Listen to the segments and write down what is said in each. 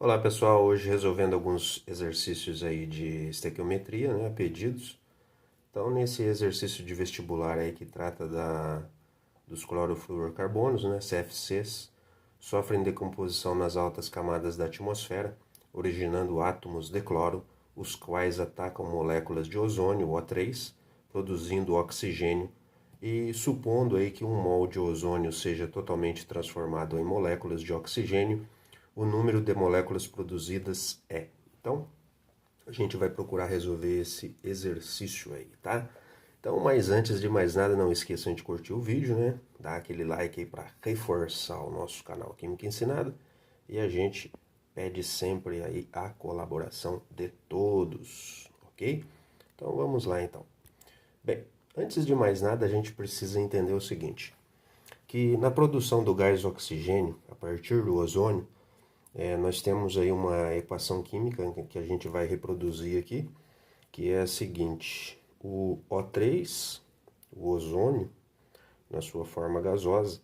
Olá pessoal, hoje resolvendo alguns exercícios aí de estequiometria, né, pedidos. Então nesse exercício de vestibular aí que trata dos clorofluorcarbonos, né, CFCs, sofrem decomposição nas altas camadas da atmosfera, originando átomos de cloro, os quais atacam moléculas de ozônio, O3, produzindo oxigênio, e supondo aí que um mol de ozônio seja totalmente transformado em moléculas de oxigênio, o número de moléculas produzidas é. Então, a gente vai procurar resolver esse exercício aí, tá? Então, mas antes de mais nada, não esqueçam de curtir o vídeo, né? Dar aquele like aí para reforçar o nosso canal Química Ensinada. E a gente pede sempre aí a colaboração de todos, ok? Então, vamos lá então. Bem, antes de mais nada, a gente precisa entender o seguinte, que na produção do gás oxigênio, a partir do ozônio, nós temos aí uma equação química que a gente vai reproduzir aqui, que é a seguinte: o O3, o ozônio, na sua forma gasosa,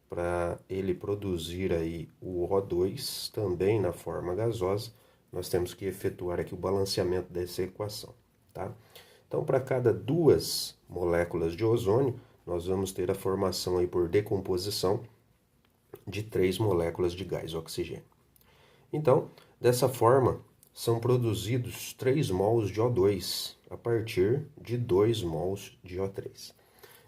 para ele produzir aí o O2, também na forma gasosa, nós temos que efetuar aqui o balanceamento dessa equação, tá? Então, para cada duas moléculas de ozônio, nós vamos ter a formação aí por decomposição de 3 moléculas de gás oxigênio. Então, dessa forma, são produzidos 3 mols de O2 a partir de 2 mols de O3.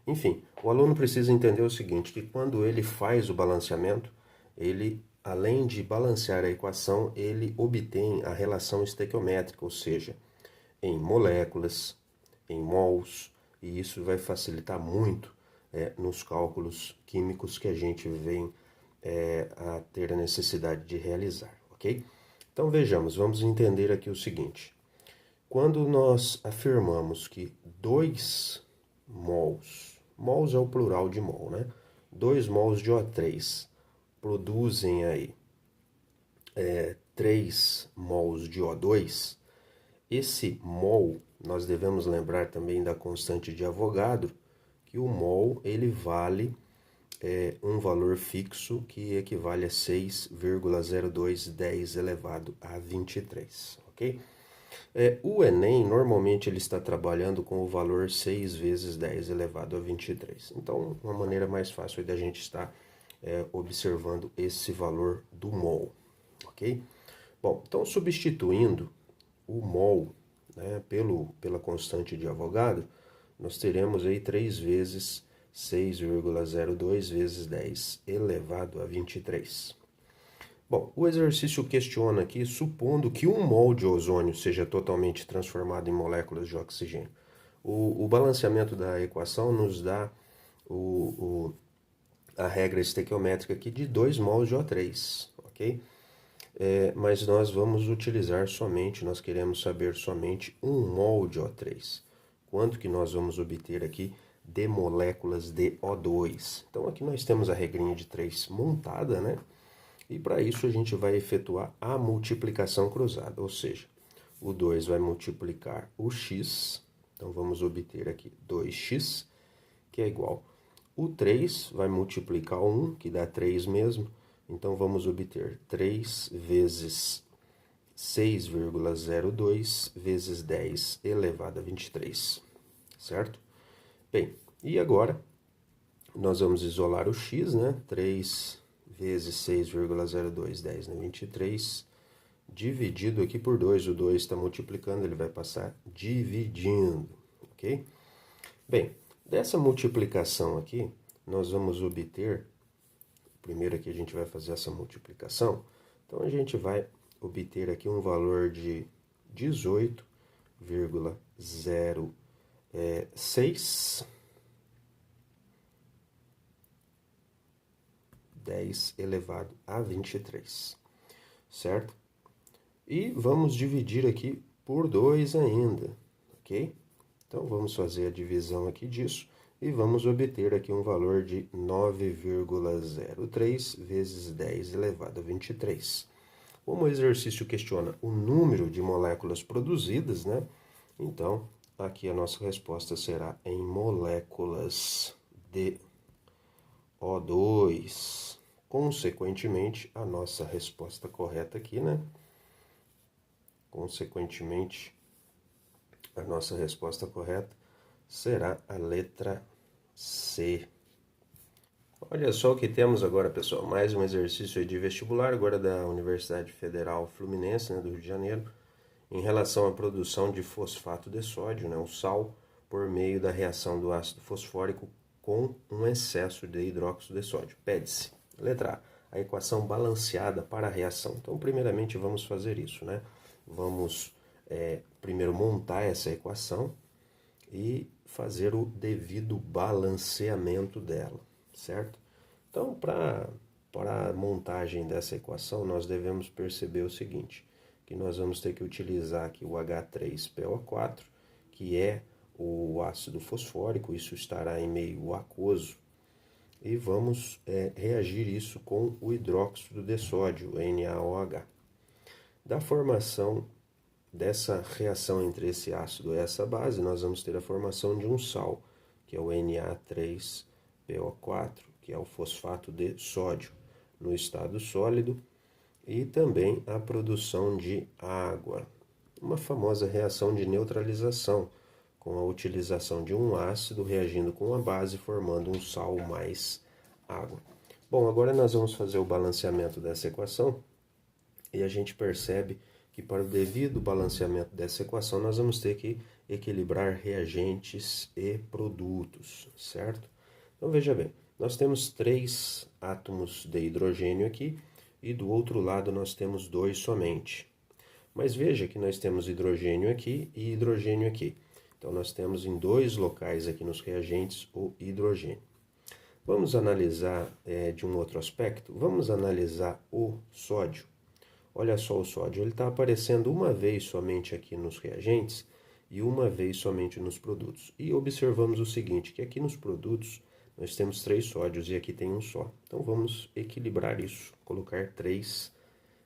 Enfim, o aluno precisa entender o seguinte, que quando ele faz o balanceamento, ele, além de balancear a equação, ele obtém a relação estequiométrica, ou seja, em moléculas, em mols, e isso vai facilitar muito nos cálculos químicos que a gente vem a ter a necessidade de realizar, ok? Então vejamos, vamos entender aqui o seguinte. Quando nós afirmamos que 2 mols é o plural de mol, né? 2 mols de O3 produzem aí 3 mols de O2, esse mol, nós devemos lembrar também da constante de Avogadro, que o mol ele vale um valor fixo que equivale a 6,0210 elevado a 23, ok? O Enem, normalmente, ele está trabalhando com o valor 6 vezes 10 elevado a 23. Então, uma maneira mais fácil da gente estar observando esse valor do mol, ok? Bom, então, substituindo o mol, né, pela constante de Avogadro, nós teremos aí 3 vezes 6,02 vezes 10 elevado a 23. Bom, o exercício questiona aqui, supondo que um mol de ozônio seja totalmente transformado em moléculas de oxigênio. O balanceamento da equação nos dá a regra estequiométrica aqui de 2 mols de O3, ok? Mas nós vamos utilizar somente, nós queremos saber somente 1 mol de O3. Quanto que nós vamos obter aqui de moléculas de O2? Então aqui nós temos a regrinha de 3 montada, né? E para isso a gente vai efetuar a multiplicação cruzada, ou seja, o 2 vai multiplicar o x, então vamos obter aqui 2x, que é igual. O 3 vai multiplicar o 1, que dá 3 mesmo, então vamos obter 3 vezes 6,02 vezes 10 elevado a 23, certo? Bem, e agora nós vamos isolar o x, né? 3 vezes 6,02, 10 na 23, dividido aqui por 2. O 2 está multiplicando, ele vai passar dividindo, ok? Bem, dessa multiplicação aqui, nós vamos obter, primeiro aqui a gente vai fazer essa multiplicação, então a gente vai obter aqui um valor de 18,06 10 elevado a 23, certo? E vamos dividir aqui por 2 ainda, ok? Então, vamos fazer a divisão aqui disso e vamos obter aqui um valor de 9,03 vezes 10 elevado a 23. Como o exercício questiona o número de moléculas produzidas, né? Então, aqui a nossa resposta será em moléculas de O2, consequentemente, a nossa resposta correta aqui, né? Consequentemente, a nossa resposta correta será a letra C. Olha só o que temos agora, pessoal. Mais um exercício de vestibular, agora da Universidade Federal Fluminense, né, do Rio de Janeiro, em relação à produção de fosfato de sódio, né, o sal, por meio da reação do ácido fosfórico com um excesso de hidróxido de sódio. Pede-se, letra A, a equação balanceada para a reação. Então, primeiramente, vamos fazer isso, né? Vamos primeiro montar essa equação e fazer o devido balanceamento dela, certo? Então, para a montagem dessa equação, nós devemos perceber o seguinte, que nós vamos ter que utilizar aqui o H3PO4, que é o ácido fosfórico, isso estará em meio aquoso, e vamos reagir isso com o hidróxido de sódio, NaOH. Da formação dessa reação entre esse ácido e essa base, nós vamos ter a formação de um sal, que é o Na3PO4, que é o fosfato de sódio, no estado sólido, e também a produção de água, uma famosa reação de neutralização, com a utilização de um ácido reagindo com a base, formando um sal mais água. Bom, agora nós vamos fazer o balanceamento dessa equação, e a gente percebe que para o devido balanceamento dessa equação, nós vamos ter que equilibrar reagentes e produtos, certo? Então, veja bem, nós temos 3 átomos de hidrogênio aqui, e do outro lado nós temos 2 somente. Mas veja que nós temos hidrogênio aqui e hidrogênio aqui. Então, nós temos em 2 locais aqui nos reagentes o hidrogênio. Vamos analisar de um outro aspecto? Vamos analisar o sódio. Olha só o sódio, ele está aparecendo uma vez somente aqui nos reagentes e uma vez somente nos produtos. E observamos o seguinte, que aqui nos produtos nós temos 3 sódios e aqui tem um só. Então vamos equilibrar isso, colocar 3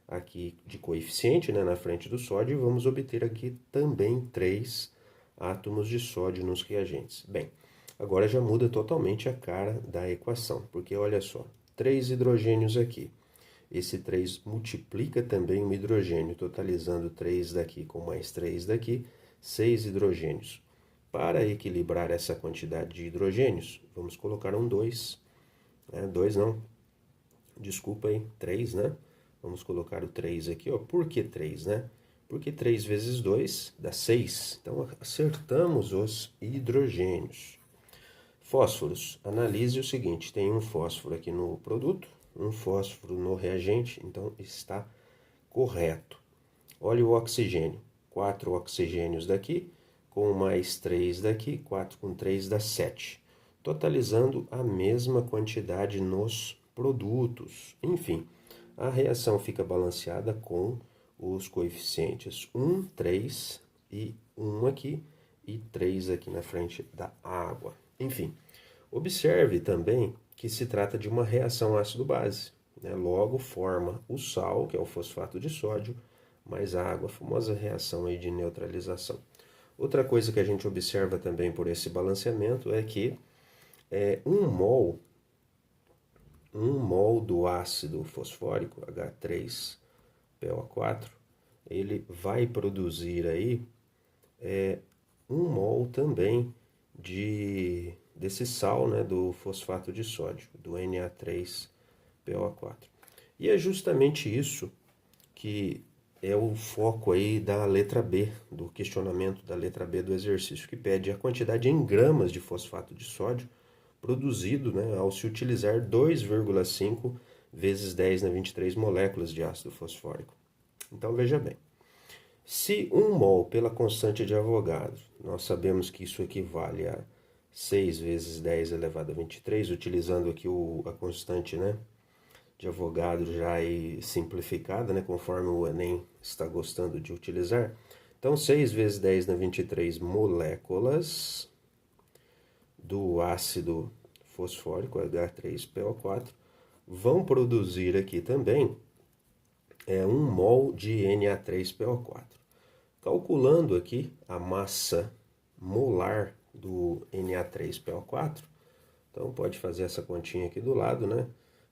aqui de coeficiente, né, na frente do sódio, e vamos obter aqui também 3 átomos de sódio nos reagentes. Bem, agora já muda totalmente a cara da equação, porque olha só, 3 hidrogênios aqui. Esse 3 multiplica também o hidrogênio, totalizando 3 daqui com mais 3 daqui, 6 hidrogênios. Para equilibrar essa quantidade de hidrogênios, vamos colocar um 2. 2 não, desculpa aí, 3, né? Vamos colocar o 3 aqui, ó. Por que 3, né? Porque 3 vezes 2 dá 6. Então, acertamos os hidrogênios. Fósforos. Analise o seguinte, tem um fósforo aqui no produto, um fósforo no reagente, então está correto. Olha o oxigênio. 4 oxigênios daqui, com mais 3 daqui, 4 com 3 dá 7. Totalizando a mesma quantidade nos produtos. Enfim, a reação fica balanceada com os coeficientes 1, 3 e 1 aqui e 3 aqui na frente da água. Enfim, observe também que se trata de uma reação ácido-base, né? Logo forma o sal, que é o fosfato de sódio, mais a água, a famosa reação aí de neutralização. Outra coisa que a gente observa também por esse balanceamento é que 1 mol do ácido fosfórico, H3PO4, ele vai produzir aí 1 mol também desse sal, né, do fosfato de sódio, do Na3PO4. E é justamente isso que é o foco aí da letra B, do questionamento da letra B do exercício, que pede a quantidade em gramas de fosfato de sódio produzido, né, ao se utilizar 2,5 vezes 10 na 23 moléculas de ácido fosfórico. Então, veja bem, se 1 mol pela constante de Avogadro, nós sabemos que isso equivale a 6 vezes 10 elevado a 23, utilizando aqui a constante, né, de Avogadro já simplificada, né, conforme o Enem está gostando de utilizar. Então, 6 vezes 10 na 23 moléculas do ácido fosfórico, H3PO4, vão produzir aqui também 1 mol de Na3PO4. Calculando aqui a massa molar do Na3PO4, então pode fazer essa continha aqui do lado, né?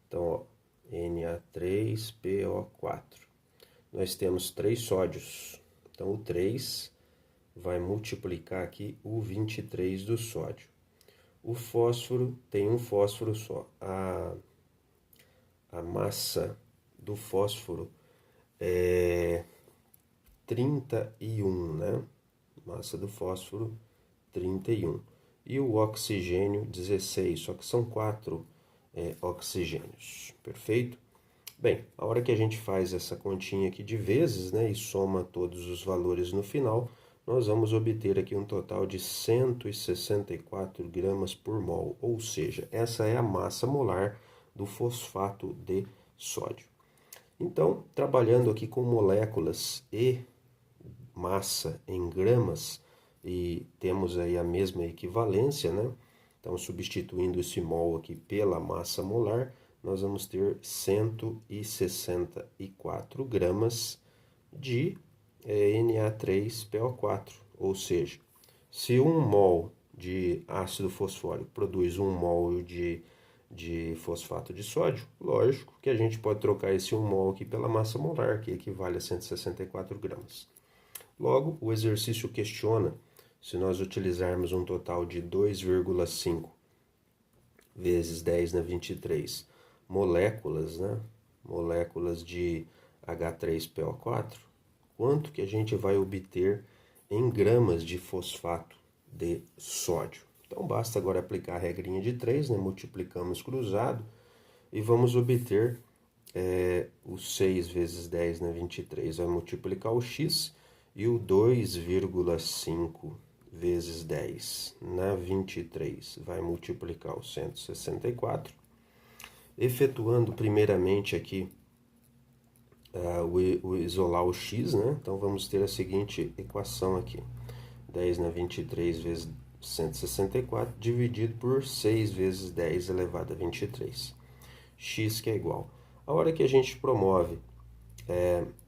Então, ó, Na3PO4. Nós temos 3 sódios, então o 3 vai multiplicar aqui o 23 do sódio. O fósforo tem um fósforo só. A massa do fósforo é 31, né? Massa do fósforo 31. E o oxigênio 16, só que são 4 oxigênios, perfeito? Bem, a hora que a gente faz essa continha aqui de vezes, né, e soma todos os valores no final, nós vamos obter aqui um total de 164 gramas por mol, ou seja, essa é a massa molar do fosfato de sódio. Então, trabalhando aqui com moléculas e massa em gramas, e temos aí a mesma equivalência, né? Então, substituindo esse mol aqui pela massa molar, nós vamos ter 164 gramas de Na3PO4, ou seja, se 1 mol de ácido fosfórico produz 1 mol de fosfato de sódio, lógico que a gente pode trocar esse 1 mol aqui pela massa molar, que equivale a 164 gramas. Logo, o exercício questiona se nós utilizarmos um total de 2,5 vezes 10 na 23 moléculas, né? Moléculas de H3PO4, quanto que a gente vai obter em gramas de fosfato de sódio. Então, basta agora aplicar a regrinha de 3, né? Multiplicamos cruzado e vamos obter o 6 vezes 10 na 23 vai multiplicar o x, e o 2,5 vezes 10 na 23 vai multiplicar o 164. Efetuando primeiramente aqui o isolar o x, né? Então vamos ter a seguinte equação aqui: 10 na 23 vezes 164 dividido por 6 vezes 10 elevado a 23. X que é igual. A hora que a gente promove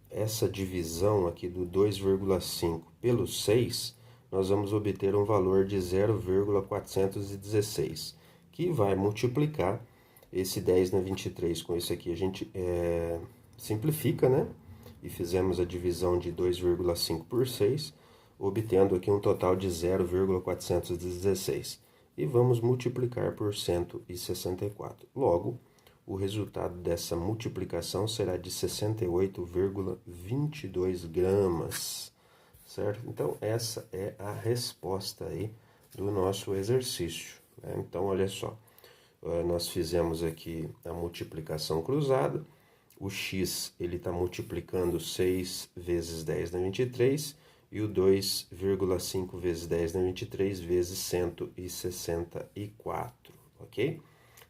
essa divisão aqui do 2,5 pelo 6, nós vamos obter um valor de 0,416, que vai multiplicar esse 10 na 23 com esse aqui. A gente simplifica, né? E fizemos a divisão de 2,5 por 6, obtendo aqui um total de 0,416. E vamos multiplicar por 164. Logo, o resultado dessa multiplicação será de 68,22 gramas, certo? Então, essa é a resposta aí do nosso exercício, né? Então, olha só, nós fizemos aqui a multiplicação cruzada, o x ele está multiplicando 6 vezes 10 na 23, e o 2,5 vezes 10 na 23 vezes 164, ok?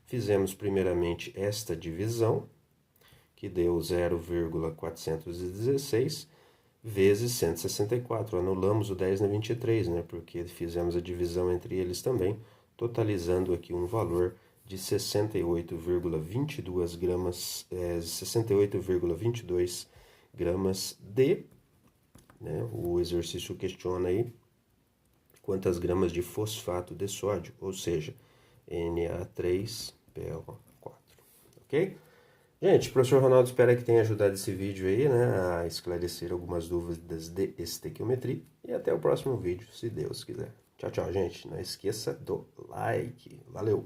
Fizemos primeiramente esta divisão, que deu 0,416 vezes 164. Anulamos o 10 na 23, né? Porque fizemos a divisão entre eles também, totalizando aqui um valor de 68,22 gramas, 68,22 gramas de, né? O exercício questiona aí quantas gramas de fosfato de sódio, ou seja, Na3PO4, ok? Gente, o professor Ronaldo espera que tenha ajudado esse vídeo aí, né, a esclarecer algumas dúvidas de estequiometria, e até o próximo vídeo, se Deus quiser. Tchau, tchau, gente. Não esqueça do like. Valeu!